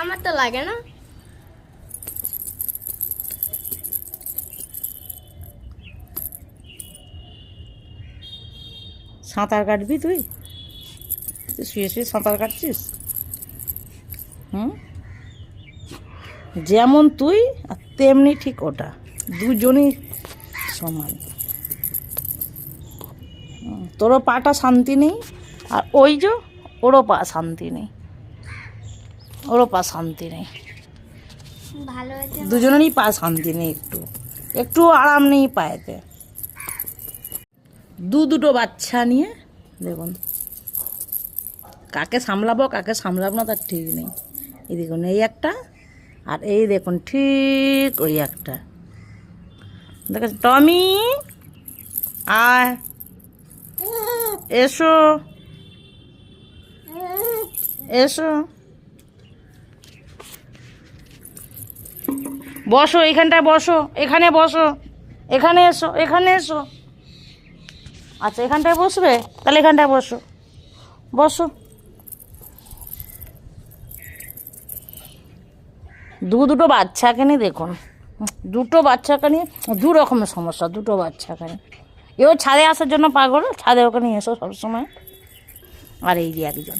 আমার তো লাগে না। সাঁতার কাটবি তুই? তুই শুয়ে শুয়ে সাঁতার কাটছিস? হুম, যেমন তুই আর তেমনি ঠিক ওটা, দুজনই সমান। তোরও পাটা শান্তি নেই, আর ওই যে ওরও পা শান্তি নেই, ওরও পা শান্তি নেই। ভালো হয়েছে। দুজনেরই পা শান্তি নেই, একটু একটু আরাম নেই পায়েতে। দুটো বাচ্চা নিয়ে দেখুন কাকে সামলাবো কাকে সামলাবো না তার ঠিক নেই। এই দেখুন এই একটা, আর এই দেখুন ঠিক ওই একটা। দেখেন টমি, আয়, এসো এসো, বসো এইখানটায় বসো, এখানে বসো, এখানে এসো, এখানে এসো। আচ্ছা এখানটায় বসবে, তাহলে এখানটায় বসো, বসো। দুটো বাচ্চাকে নিয়ে দেখুন, দুটো বাচ্চাকে নিয়ে দু রকমের সমস্যা, দুটো বাচ্চাকে নিয়ে। এও ছাদে আসার জন্য পাগল, ছাদে ওকে নিয়ে এসো সবসময়। আর এই যে একজন